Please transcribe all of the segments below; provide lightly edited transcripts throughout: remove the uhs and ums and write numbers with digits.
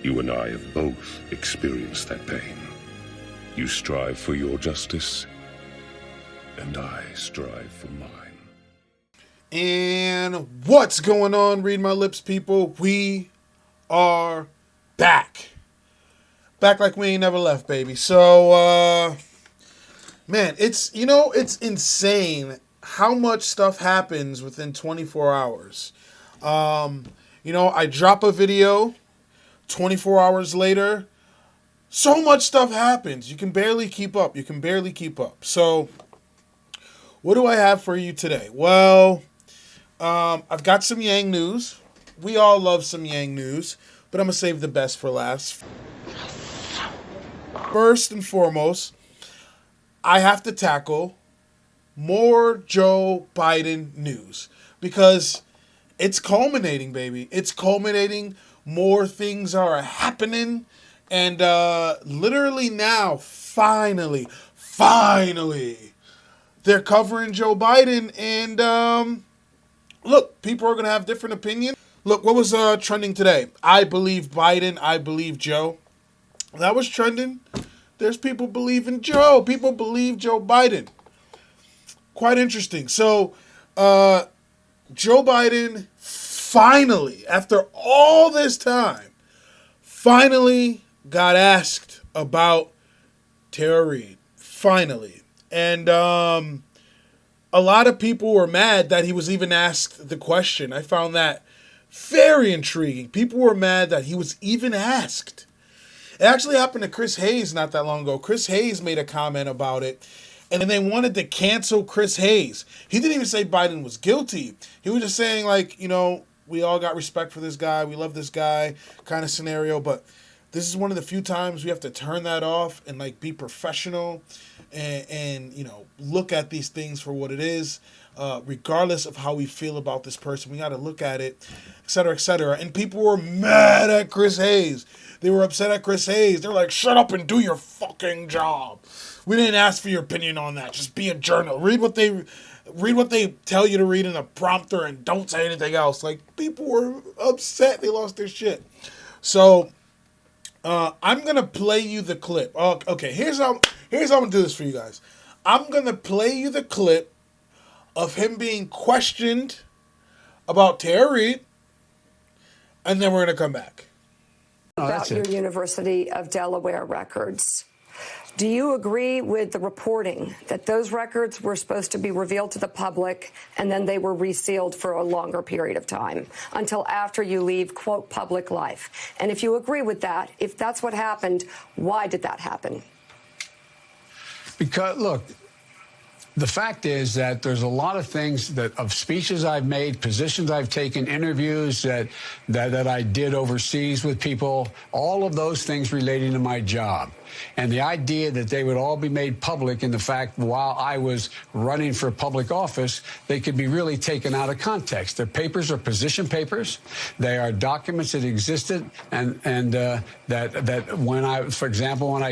You and I have both experienced that pain. You strive for your justice, and I strive for mine. And what's going on, Read My Lips people? We are back. Back like we ain't never left, baby. So, man, it's insane how much stuff happens within 24 hours. I drop a video, 24 hours later, so much stuff happens. You can barely keep up. So, what do I have for you today? Well, I've got some Yang news. We all love some Yang news, but I'm going to save the best for last. First and foremost, I have to tackle more Joe Biden news because it's culminating, baby. It's culminating. More things are happening. And literally now, finally, they're covering Joe Biden. And look, people are going to have different opinions. Look, what was trending today? I believe Biden. I believe Joe. That was trending. There's people believing Joe. People believe Joe Biden. Quite interesting. So, Joe Biden finally, after all this time, finally got asked about Tara Reade. Finally. And a lot of people were mad that he was even asked the question. I found that very intriguing. People were mad that he was even asked. It actually happened to Chris Hayes not that long ago. Chris Hayes made a comment about it, and they wanted to cancel Chris Hayes. He didn't even say Biden was guilty. He was just saying, like, we all got respect for this guy. We love this guy kind of scenario. But this is one of the few times we have to turn that off and, like, be professional and look at these things for what it is. Regardless of how we feel about this person, we got to look at it, et cetera, et cetera. And people were mad at Chris Hayes. They were upset at Chris Hayes. They're like, shut up and do your fucking job. We didn't ask for your opinion on that. Just be a journal. Read what they tell you to read in a prompter and don't say anything else. Like, people were upset. They lost their shit. So, I'm going to play you the clip. Okay, here's how I'm going to do this for you guys. I'm going to play you the clip of him being questioned about Tara Reade, and then we're going to come back. About your University of Delaware records. Do you agree with the reporting that those records were supposed to be revealed to the public and then they were resealed for a longer period of time until after you leave, quote, public life? And if you agree with that, if that's what happened, why did that happen? Because, look, the fact is that there's a lot of things of speeches I've made, positions I've taken, interviews that I did overseas with people, all of those things relating to my job. And the idea that they would all be made public in the fact while I was running for public office, they could be really taken out of context. Their papers are position papers. They are documents that existed and that when I, for example, when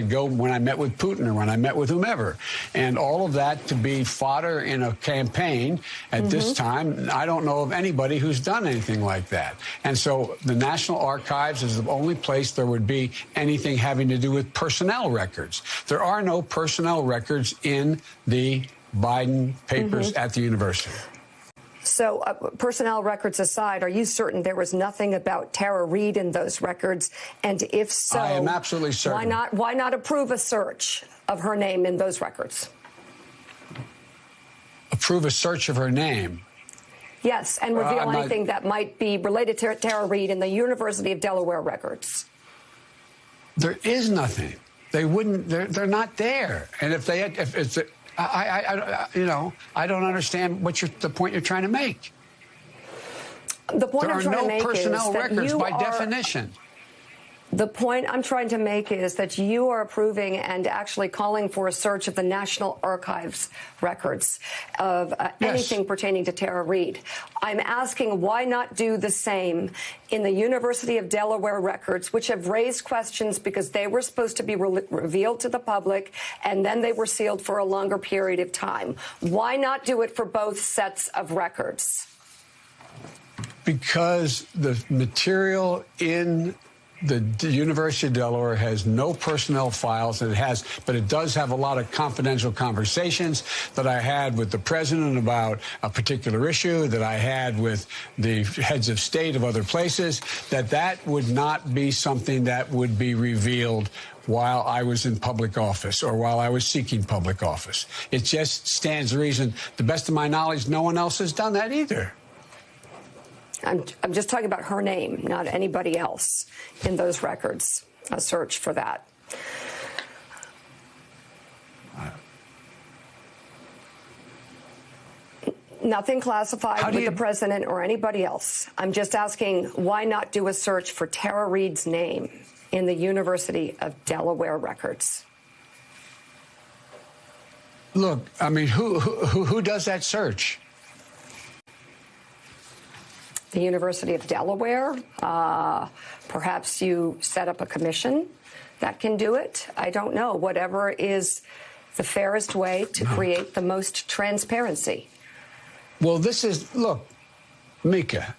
I met with Putin or when I met with whomever, and all of that to be fodder in a campaign at this time, I don't know of anybody who's done anything like that. And so the National Archives is the only place there would be anything having to do with personnel records. There are no personnel records in the Biden papers at the university. So personnel records aside, are you certain there was nothing about Tara Reade in those records? And if so, I am absolutely certain. Why not approve a search of her name in those records? Approve a search of her name? Yes, and reveal anything that might be related to Tara Reade in the University of Delaware records. There is nothing. They wouldn't. They're not there. And if they had, if it's, I don't understand the point you're trying to make. The point I'm trying to make is that there are no personnel records by definition. The point I'm trying to make is that you are approving and actually calling for a search of the National Archives records of anything pertaining to Tara Reade. I'm asking why not do the same in the University of Delaware records, which have raised questions because they were supposed to be revealed to the public and then they were sealed for a longer period of time. Why not do it for both sets of records? Because the material in the University of Delaware has no personnel files, and but it does have a lot of confidential conversations that I had with the president about a particular issue, that I had with the heads of state of other places, that would not be something that would be revealed while I was in public office or while I was seeking public office. It just stands to reason, to the best of my knowledge, no one else has done that either. I'm just talking about her name, not anybody else in those records. A search for that. Nothing classified with the president or anybody else. I'm just asking, why not do a search for Tara Reade's name in the University of Delaware records? Look, I mean, who does that search? The University of Delaware. Perhaps you set up a commission that can do it. I don't know. Whatever is the fairest way to create the most transparency. Well, look, Mika,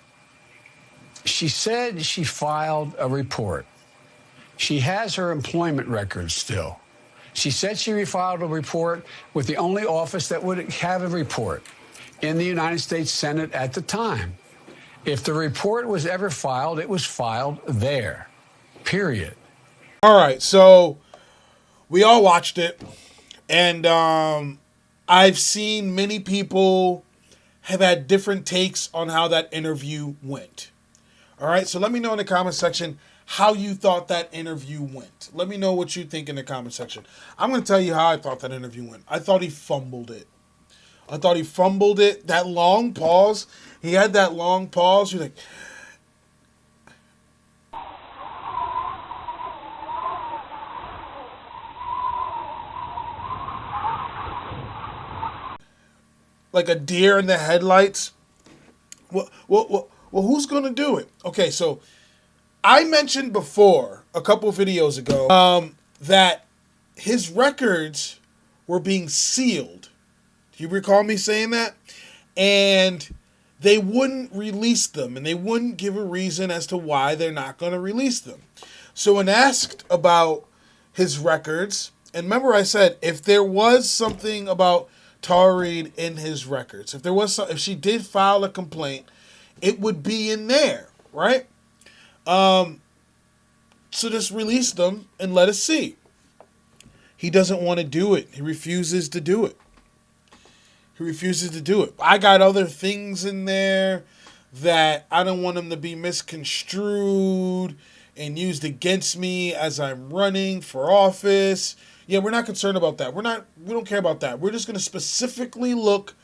she said she filed a report. She has her employment records still. She said she refiled a report with the only office that would have a report in the United States Senate at the time. If the report was ever filed, it was filed there, period. All right, so we all watched it, and I've seen many people have had different takes on how that interview went. All right, so let me know in the comment section how you thought that interview went. Let me know what you think in the comment section. I'm going to tell you how I thought that interview went. I thought he fumbled it. That long pause. He had that long pause. You're like, like a deer in the headlights. Well, who's going to do it? Okay, so I mentioned before, a couple videos ago, that his records were being sealed. Do you recall me saying that? And they wouldn't release them, and they wouldn't give a reason as to why they're not going to release them. So when asked about his records, and remember I said, if there was something about Tara Reade in his records, if she did file a complaint, it would be in there, right? So just release them and let us see. He doesn't want to do it. He refuses to do it. I got other things in there that I don't want them to be misconstrued and used against me as I'm running for office. Yeah, we're not concerned about that. We don't care about that. We're just going to specifically look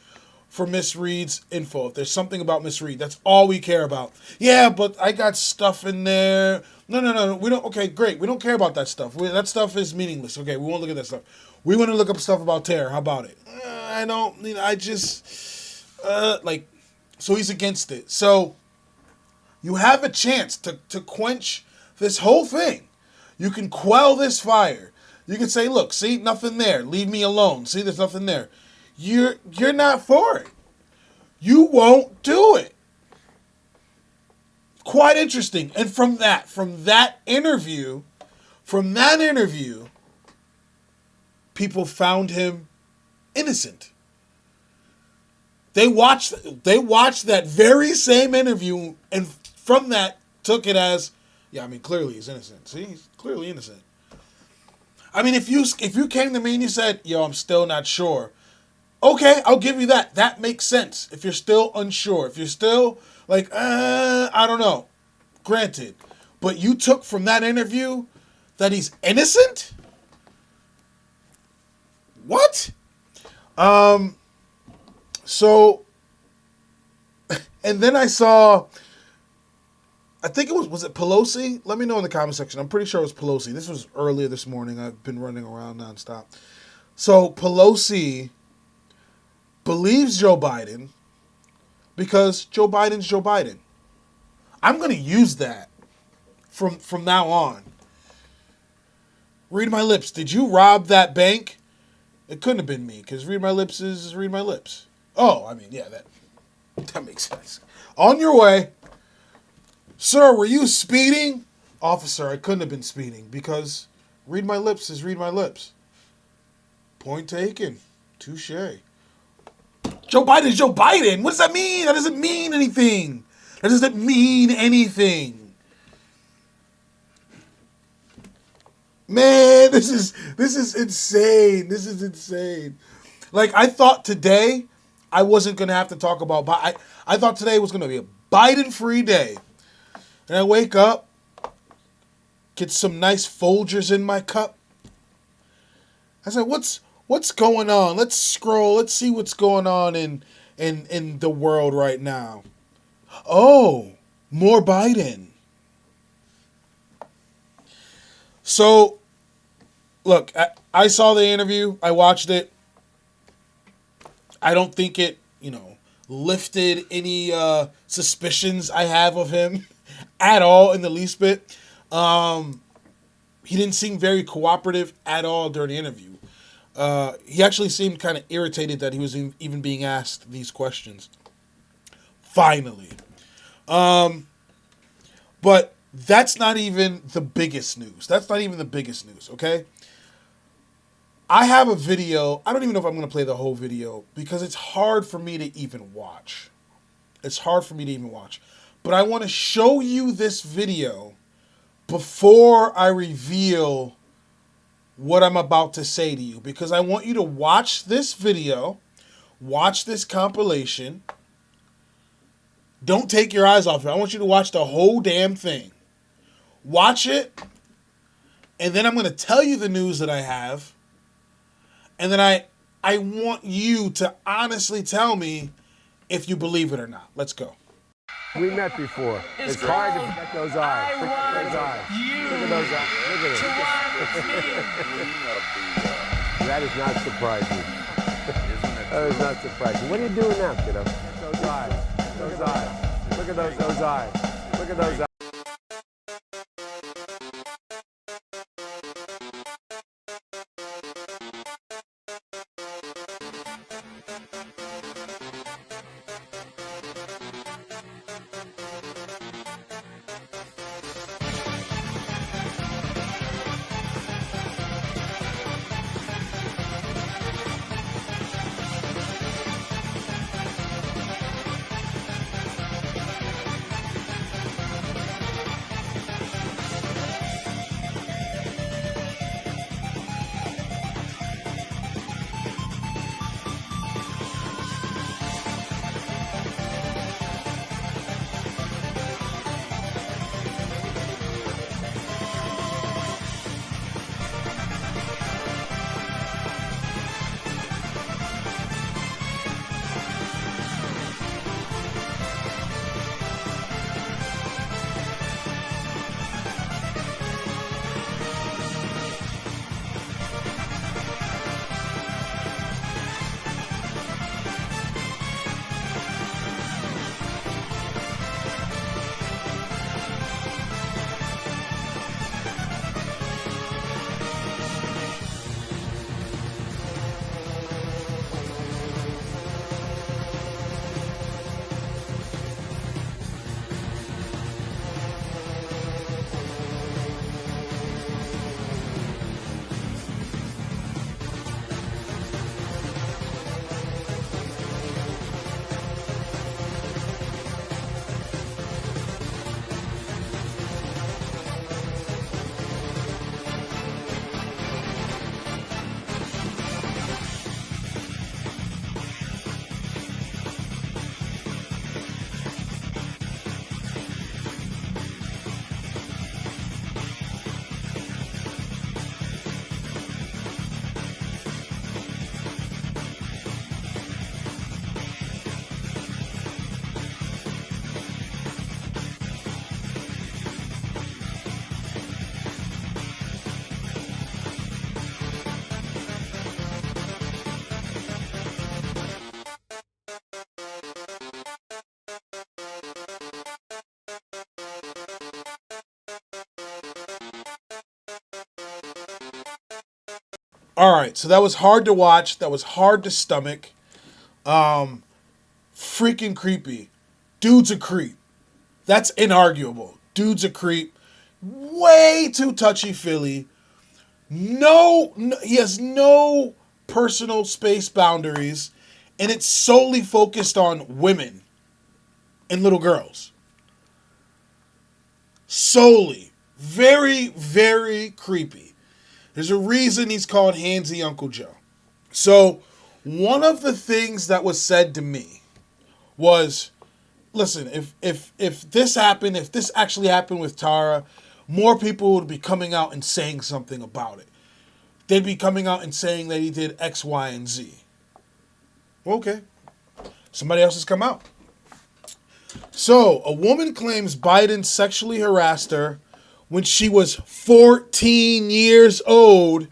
for Miss Reade's info. If there's something about Miss Reade, that's all we care about. Yeah, but I got stuff in there. No. We don't. Okay, great. We don't care about that stuff. That stuff is meaningless. Okay, we won't look at that stuff. We want to look up stuff about Tara. How about it? I don't. I just So he's against it. So you have a chance to quench this whole thing. You can quell this fire. You can say, look, see, nothing there. Leave me alone. See, there's nothing there. You're not for it. You won't do it. Quite interesting. And from that interview, people found him innocent. They watched that very same interview, and from that took it as, yeah, I mean, clearly he's innocent. See, he's clearly innocent. I mean, if you came to me and you said, yo, I'm still not sure. Okay, I'll give you that. That makes sense. If you're still unsure, if you're still like, I don't know. Granted. But you took from that interview that he's innocent? What? So, and then I saw, I think was it Pelosi? Let me know in the comment section. I'm pretty sure it was Pelosi. This was earlier this morning. I've been running around nonstop. So Pelosi believes Joe Biden because Joe Biden's Joe Biden. I'm going to use that from now on. Read my lips. Did you rob that bank? It couldn't have been me because read my lips is read my lips. Oh, I mean, yeah, that makes sense. On your way. Sir, were you speeding? Officer, I couldn't have been speeding because read my lips is read my lips. Point taken. Touche. Joe Biden is Joe Biden. What does that mean? That doesn't mean anything. That doesn't mean anything. Man, this is insane. This is insane. Like, I thought today I wasn't going to have to talk about Biden. I thought today was going to be a Biden-free day. And I wake up, get some nice Folgers in my cup. I said, what's going on? Let's scroll. Let's see what's going on in the world right now. Oh, more Biden. So, look, I saw the interview. I watched it. I don't think it, lifted any suspicions I have of him at all in the least bit. He didn't seem very cooperative at all during the interview. He actually seemed kind of irritated that he was even being asked these questions. Finally. But that's not even the biggest news. Okay? I have a video. I don't even know if I'm going to play the whole video because it's hard for me to even watch. But I want to show you this video before I reveal what I'm about to say to you, because I want you to watch this video, watch this compilation. Don't take your eyes off it. I want you to watch the whole damn thing. Watch it, and then I'm going to tell you the news that I have, and then I want you to honestly tell me if you believe it or not. Let's go. We met before. It's hard to forget those eyes. Look at those eyes. Look at those eyes. Look at it. That is not surprising. That is not surprising. What are you doing now, kiddo? Those eyes. Those eyes. Look at those eyes. Look at those eyes. All right, so that was hard to watch. That was hard to stomach. Freaking creepy. Dude's a creep. That's inarguable. Dude's a creep. way too touchy-feely. No, he has no personal space boundaries, and it's solely focused on women and little girls. Solely. Very, very creepy. There's a reason he's called Handsy Uncle Joe. So, one of the things that was said to me was, listen, if this happened, if this actually happened with Tara, more people would be coming out and saying something about it. They'd be coming out and saying that he did X, Y, and Z. Okay. Somebody else has come out. So, a woman claims Biden sexually harassed her when she was 14 years old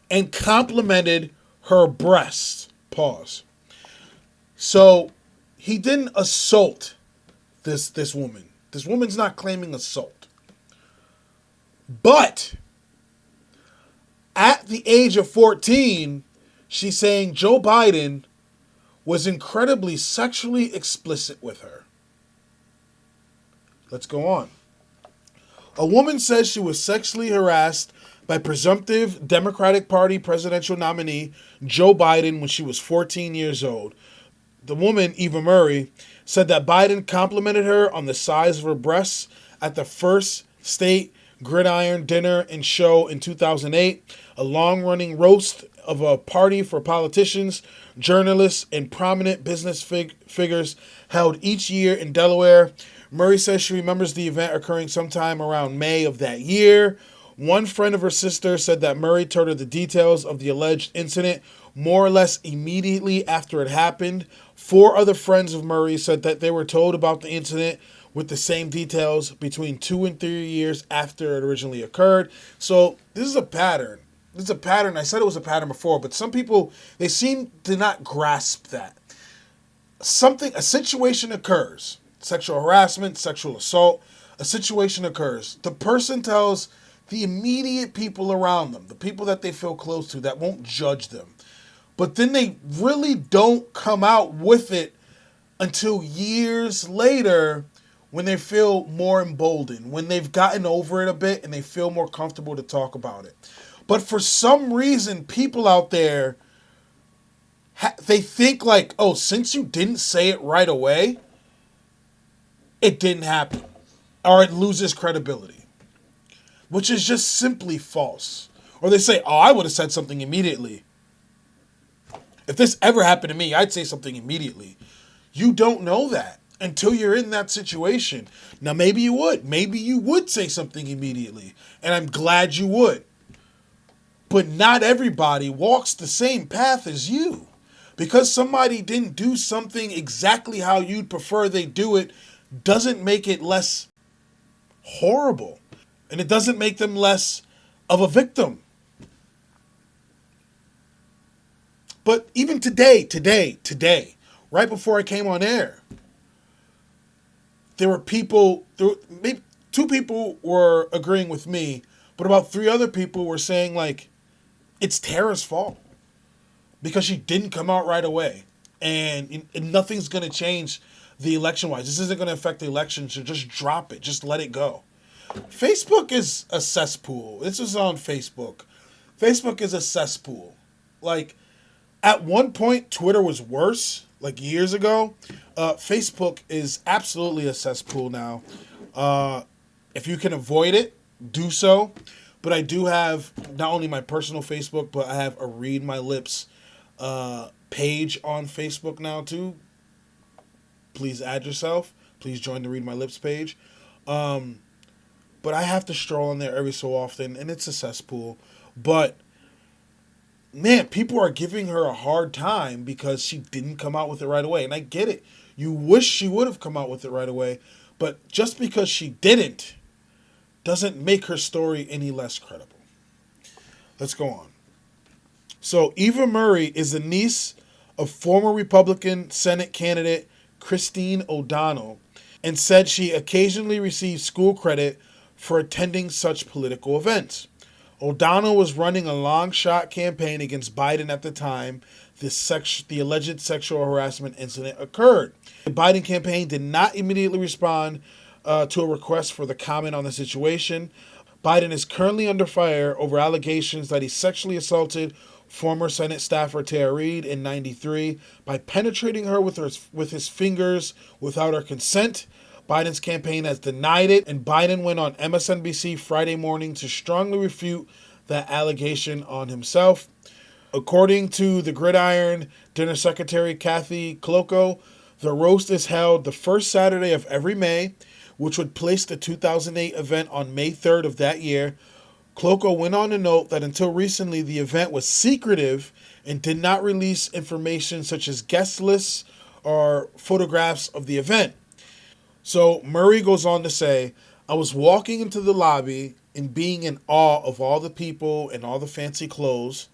and complimented her breasts. Pause. So, he didn't assault this woman. This woman's not claiming assault. But at the age of 14, she's saying Joe Biden was incredibly sexually explicit with her. Let's go on. A woman says she was sexually harassed by presumptive Democratic Party presidential nominee Joe Biden when she was 14 years old. The woman, Eva Murray, said that Biden complimented her on the size of her breasts at the first state gridiron dinner and show in 2008, a long-running roast of a party for politicians, journalists, and prominent business figures held each year in Delaware. Murray says she remembers the event occurring sometime around May of that year. One friend of her sister said that Murray told her the details of the alleged incident more or less immediately after it happened. 4 other friends of Murray said that they were told about the incident with the same details between 2 and 3 years after it originally occurred. So this is a pattern. This is a pattern. I said it was a pattern before, but some people, they seem to not grasp that. A situation occurs. Sexual harassment, sexual assault, a situation occurs. The person tells the immediate people around them, the people that they feel close to, that won't judge them. But then they really don't come out with it until years later when they feel more emboldened, when they've gotten over it a bit and they feel more comfortable to talk about it. But for some reason, people out there, they think like, oh, since you didn't say it right away, it didn't happen, or it loses credibility, which is just simply false. Or they say, oh, I would have said something immediately. If this ever happened to me, I'd say something immediately. You don't know that until you're in that situation. Now, maybe you would. Maybe you would say something immediately, and I'm glad you would. But not everybody walks the same path as you. Because somebody didn't do something exactly how you'd prefer they do it doesn't make it less horrible. And it doesn't make them less of a victim. But even today, right before I came on air, maybe 2 people were agreeing with me, but about 3 other people were saying like, it's Tara's fault because she didn't come out right away. And nothing's going to change the election-wise. This isn't going to affect the election, so just drop it. Just let it go. Facebook is a cesspool. This is on Facebook. Facebook is a cesspool. Like, at one point, Twitter was worse, like years ago. Facebook is absolutely a cesspool now. If you can avoid it, do so. But I do have not only my personal Facebook, but I have a Read My Lips page on Facebook now too. Please add yourself. Please join the Read My Lips page. But I have to stroll on there every so often, and it's a cesspool. But, man, people are giving her a hard time because she didn't come out with it right away. And I get it. You wish she would have come out with it right away. But just because she didn't doesn't make her story any less credible. Let's go on. So, Eva Murray is the niece of former Republican Senate candidate Christine O'Donnell and said she occasionally received school credit for attending such political events. O'Donnell was running a long-shot campaign against Biden at the time the alleged sexual harassment incident occurred. The Biden campaign did not immediately respond to a request for the comment on the situation. Biden is currently under fire over allegations that he sexually assaulted former Senate staffer Tara Reid in '93 by penetrating her with his fingers without her consent. Biden's campaign has denied it, and Biden went on MSNBC Friday morning to strongly refute that allegation on himself. According to the Gridiron Dinner Secretary Kathy Kloko, the roast is held the first Saturday of every May, which would place the 2008 event on May 3rd of that year. Kloko went on to note that until recently, the event was secretive and did not release information such as guest lists or photographs of the event. So Murray goes on to say, I was walking into the lobby and being in awe of all the people and all the fancy clothes.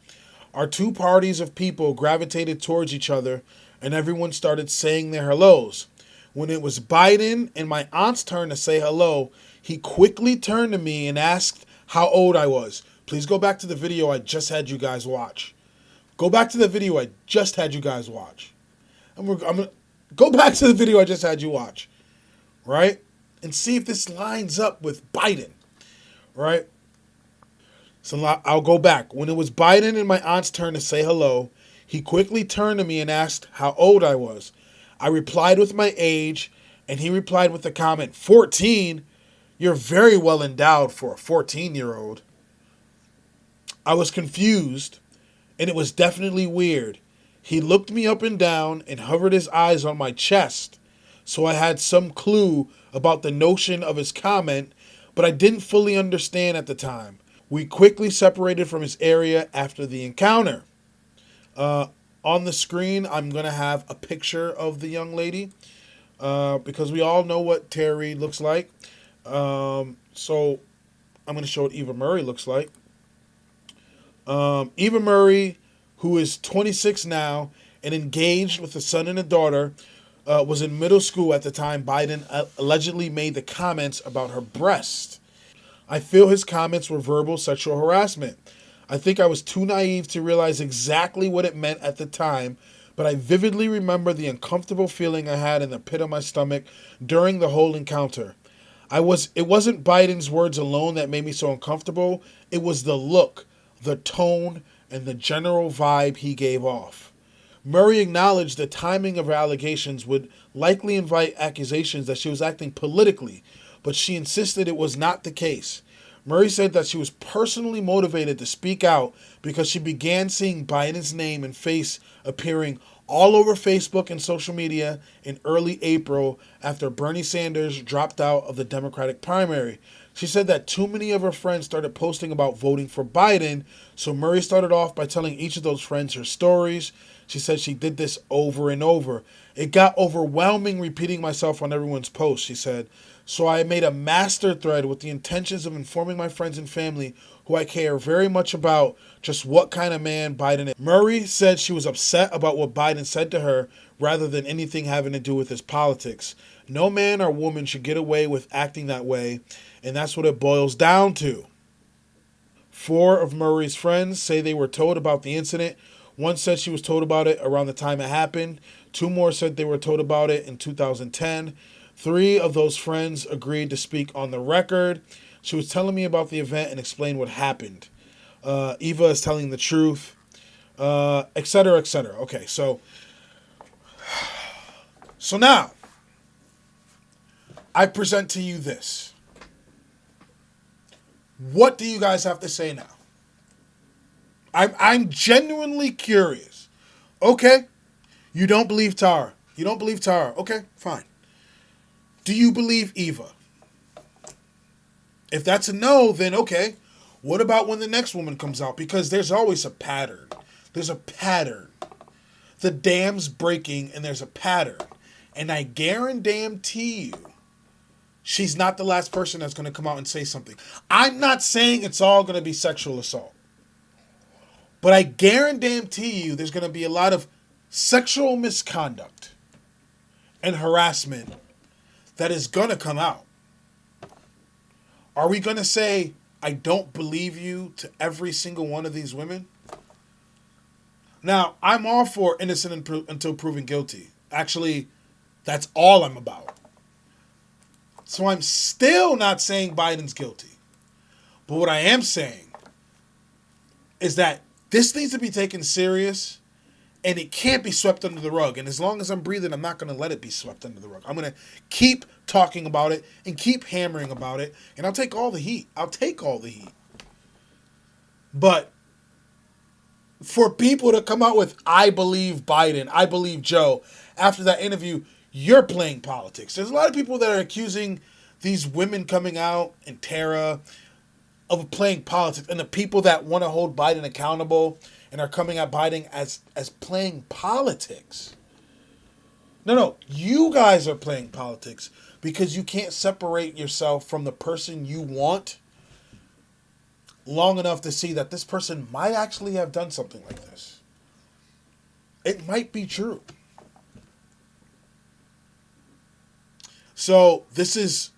Our two parties of people gravitated towards each other and everyone started saying their hellos. When it was Biden and my aunt's turn to say hello, he quickly turned to me and asked how old I was. Please go back to the video I just had you guys watch. Go back to the video I just had you guys watch. I'm gonna go back to the video I just had you watch, right? And see if this lines up with Biden, right? So I'll go back. When it was Biden and my aunt's turn to say hello, he quickly turned to me and asked how old I was. I replied with my age, and he replied with the comment, 14? You're very well endowed for a 14-year-old. I was confused, and it was definitely weird. He looked me up and down and hovered his eyes on my chest, so I had some clue about the notion of his comment, but I didn't fully understand at the time. We quickly separated from his area after the encounter. On the screen, I'm going to have a picture of the young lady because we all know what Tara Reid looks like. So I'm going to show what Eva Murray looks like. Eva Murray, who is 26 now and engaged with a son and a daughter, was in middle school at the time Biden allegedly made the comments about her breast. I feel his comments were verbal sexual harassment. I think I was too naive to realize exactly what it meant at the time, but I vividly remember the uncomfortable feeling I had in the pit of my stomach during the whole encounter. It wasn't Biden's words alone that made me so uncomfortable. It was the look, the tone, and the general vibe he gave off. Murray acknowledged the timing of her allegations would likely invite accusations that she was acting politically, but she insisted it was not the case. Murray said that she was personally motivated to speak out because she began seeing Biden's name and face appearing all over Facebook and social media in early April after Bernie Sanders dropped out of the Democratic primary. She said that too many of her friends started posting about voting for Biden, so Murray started off by telling each of those friends her stories. She said she did this over and over. It got overwhelming repeating myself on everyone's posts, she said. So I made a master thread with the intentions of informing my friends and family who I care very much about just what kind of man Biden is. Murray said she was upset about what Biden said to her rather than anything having to do with his politics. No man or woman should get away with acting that way, and that's what it boils down to. 4 of Murray's friends say they were told about the incident. One said she was told about it around the time it happened. 2 more said they were told about it in 2010. 3 of those friends agreed to speak on the record. She was telling me about the event and explained what happened. Eva is telling the truth, etc., etc. Okay, so now I present to you this. What do you guys have to say now? I'm genuinely curious. Okay, you don't believe Tara. You don't believe Tara. Okay, fine. Do you believe Eva? If that's a no, then okay. What about when the next woman comes out? Because there's always a pattern. There's a pattern. The dam's breaking and there's a pattern. And I guarantee you, she's not the last person that's going to come out and say something. I'm not saying it's all going to be sexual assault. But I guarantee you there's going to be a lot of sexual misconduct and harassment that is going to come out. Are we going to say, I don't believe you to every single one of these women? Now, I'm all for innocent until proven guilty. Actually, that's all I'm about. So I'm still not saying Biden's guilty. But what I am saying is that this needs to be taken serious, and it can't be swept under the rug. And as long as I'm breathing, I'm not going to let it be swept under the rug. I'm going to keep talking about it and keep hammering about it, and I'll take all the heat. I'll take all the heat. But for people to come out with, I believe Biden, I believe Joe, after that interview, you're playing politics. There's a lot of people that are accusing these women coming out and Tara of playing politics, and the people that want to hold Biden accountable and are coming at Biden as playing politics. No, you guys are playing politics because you can't separate yourself from the person you want long enough to see that this person might actually have done something like this. It might be true. So this is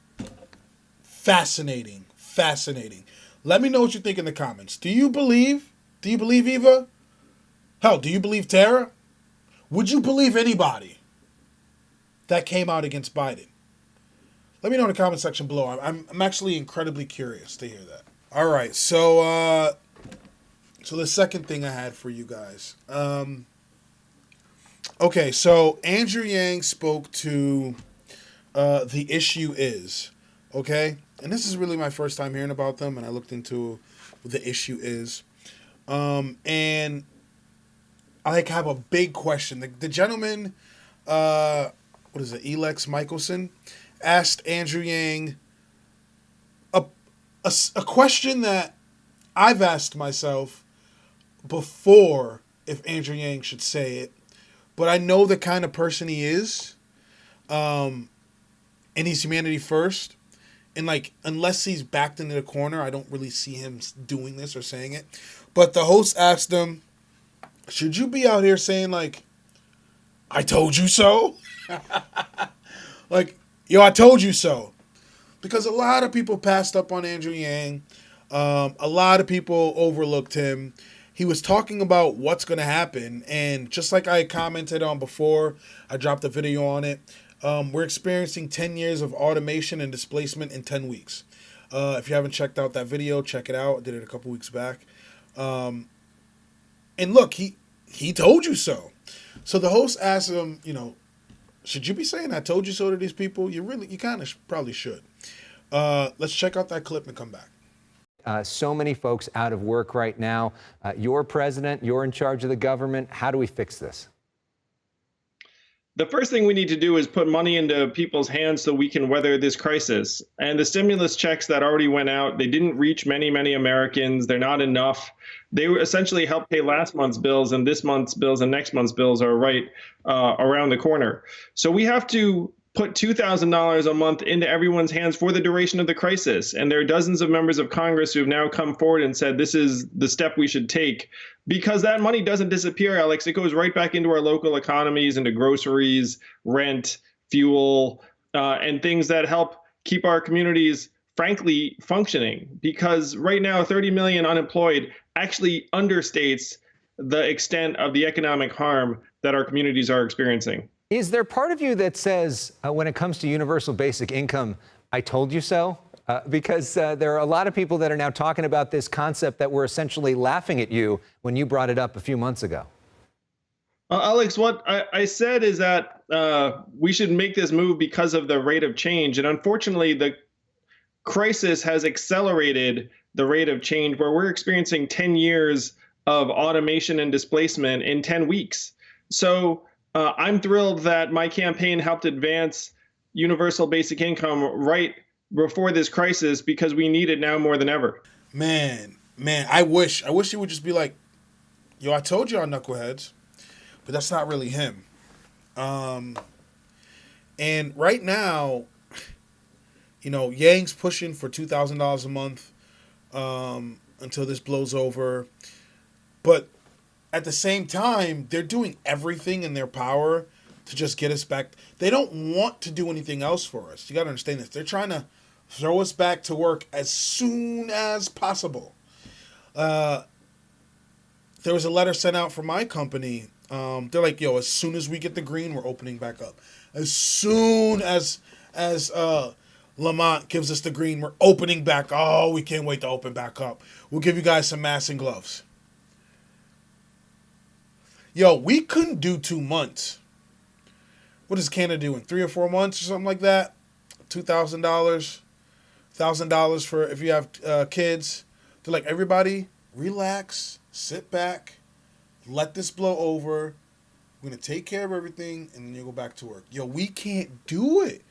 fascinating. Let me know what you think in the comments. Do you believe Eva? Hell, do you believe Tara? Would you believe anybody that came out against Biden? Let me know in the comment section below. I'm actually incredibly curious to hear that. All right, so the second thing I had for you guys. Okay, so Andrew Yang spoke to The Issue Is, okay? And this is really my first time hearing about them, and I looked into what The Issue Is. And I have a big question. The gentleman, what is it, Elex Michelson, asked Andrew Yang a question that I've asked myself before if Andrew Yang should say it, but I know the kind of person he is, and he's humanity first, and like unless he's backed into the corner, I don't really see him doing this or saying it. But the host asked him, should you be out here saying like, I told you so? Like, yo, I told you so. Because a lot of people passed up on Andrew Yang. A lot of people overlooked him. He was talking about what's going to happen. And just like I commented on before, I dropped a video on it. We're experiencing 10 years of automation and displacement in 10 weeks. If you haven't checked out that video, check it out. I did it a couple weeks back. And look, he told you so. So the host asked him, should you be saying I told you so to these people? You kind of probably should. Let's check out that clip and come back. So many folks out of work right now. You're president, you're in charge of the government. How do we fix this? The first thing we need to do is put money into people's hands so we can weather this crisis. And the stimulus checks that already went out, they didn't reach many, many Americans. They're not enough. They essentially helped pay last month's bills, and this month's bills and next month's bills are right around the corner. So we have to put $2,000 a month into everyone's hands for the duration of the crisis. And there are dozens of members of Congress who have now come forward and said this is the step we should take, because that money doesn't disappear, Alex. It goes right back into our local economies, into groceries, rent, fuel, and things that help keep our communities, frankly, functioning. Because right now, 30 million unemployed actually understates the extent of the economic harm that our communities are experiencing. Is there part of you that says, when it comes to universal basic income, I told you so? Because there are a lot of people that are now talking about this concept that were essentially laughing at you when you brought it up a few months ago. Alex, what I said is that we should make this move because of the rate of change. And unfortunately, the crisis has accelerated the rate of change, where we're experiencing 10 years of automation and displacement in 10 weeks. So I'm thrilled that my campaign helped advance universal basic income right before this crisis, because we need it now more than ever. Man, I wish he would just be like, yo, I told y'all knuckleheads. But that's not really him. And right now, Yang's pushing for $2,000 a month until this blows over. But at the same time, they're doing everything in their power to just get us back. They don't want to do anything else for us. You got to understand this. They're trying to throw us back to work as soon as possible. There was a letter sent out from my company. They're like, yo, as soon as we get the green, we're opening back up. As soon as Lamont gives us the green. We're opening back. Oh, we can't wait to open back up. We'll give you guys some masks and gloves. Yo, we couldn't do 2 months. What does Canada do in 3 or 4 months or something like that? $2,000, $1,000 for if you have kids. They're like, everybody, relax, sit back, let this blow over. We're going to take care of everything, and then you go back to work. Yo, we can't do it.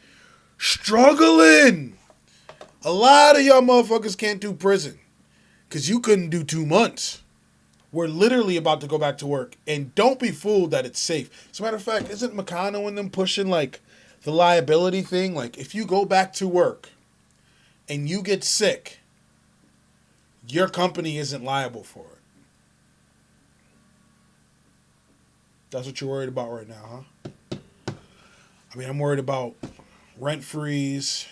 Struggling. A lot of y'all motherfuckers can't do prison because you couldn't do 2 months. We're literally about to go back to work, and don't be fooled that it's safe. As a matter of fact, isn't McConnell and them pushing like the liability thing? Like if you go back to work and you get sick, your company isn't liable for it. That's what you're worried about right now, huh? I mean, I'm worried about rent freeze,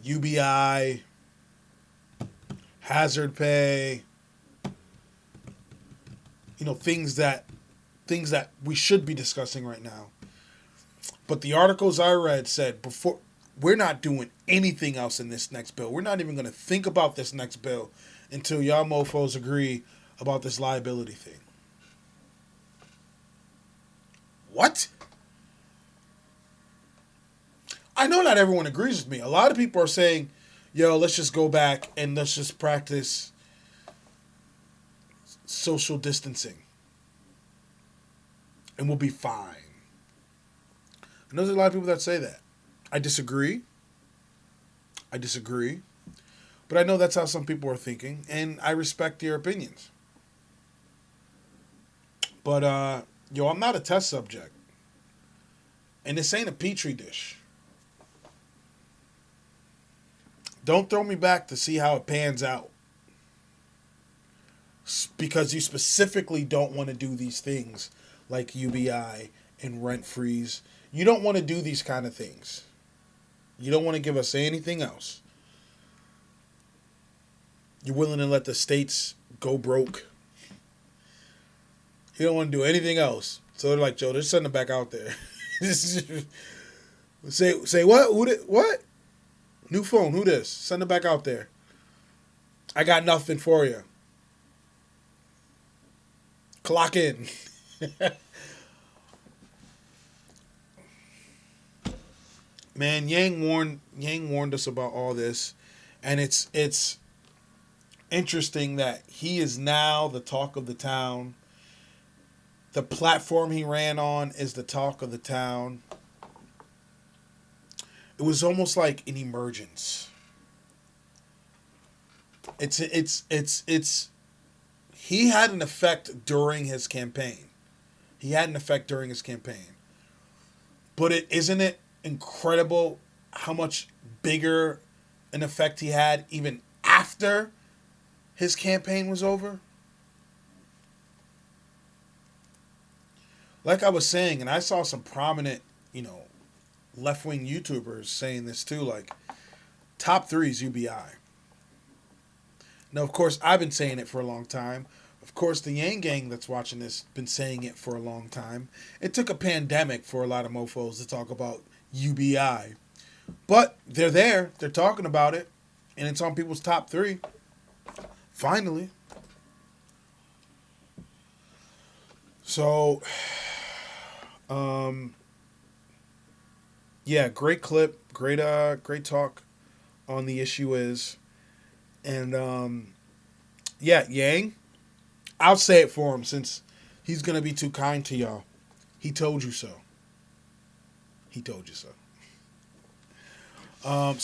UBI, hazard pay, things that we should be discussing right now. But the articles I read said before, we're not doing anything else in this next bill. We're not even going to think about this next bill until y'all mofos agree about this liability thing. What? I know not everyone agrees with me. A lot of people are saying, yo, let's just go back and let's just practice social distancing. And we'll be fine. I know there's a lot of people that say that. I disagree. But I know that's how some people are thinking, and I respect your opinions. But, I'm not a test subject. And this ain't a petri dish. Don't throw me back to see how it pans out. Because you specifically don't want to do these things like UBI and rent freeze. You don't want to do these kind of things. You don't want to give us anything else. You're willing to let the states go broke. You don't want to do anything else. So they're like, Joe, they're sending it back out there. Say what? What? New phone. Who this? Send it back out there. I got nothing for you. Clock in. Man, Yang warned us about all this, and it's interesting that he is now the talk of the town. The platform he ran on is the talk of the town. It was almost like an emergence. It's he had an effect during his campaign. But isn't it incredible how much bigger an effect he had even after his campaign was over? Like I was saying, and I saw some prominent, left-wing YouTubers saying this too, like, top 3 is UBI. Now, of course, I've been saying it for a long time. Of course, the Yang Gang that's watching this been saying it for a long time. It took a pandemic for a lot of mofos to talk about UBI. But they're there. They're talking about it. And it's on people's top 3. Finally. So, yeah, great clip. Great talk on the issue is. And, yeah, Yang, I'll say it for him since he's going to be too kind to y'all. He told you so. So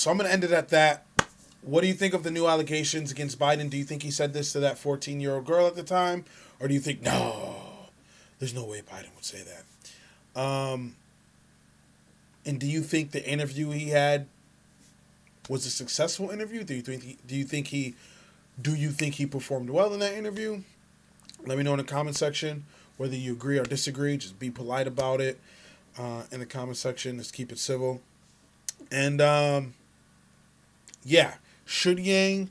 I'm going to end it at that. What do you think of the new allegations against Biden? Do you think he said this to that 14-year-old girl at the time? Or do you think, no, there's no way Biden would say that? And do you think the interview he had was a successful interview? Do you think he performed well in that interview? Let me know in the comment section whether you agree or disagree. Just be polite about it in the comment section. Let's keep it civil. And yeah, should Yang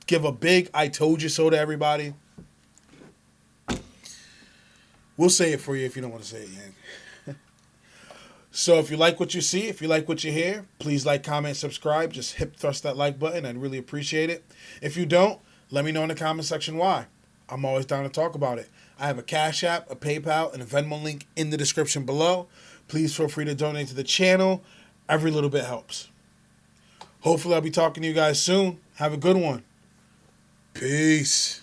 give a big "I told you so" to everybody? We'll say it for you if you don't want to say it, Yang. So if you like what you see, if you like what you hear, please like, comment, subscribe. Just hip thrust that like button. I'd really appreciate it. If you don't, let me know in the comment section why. I'm always down to talk about it. I have a Cash App, a PayPal, and a Venmo link in the description below. Please feel free to donate to the channel. Every little bit helps. Hopefully I'll be talking to you guys soon. Have a good one. Peace.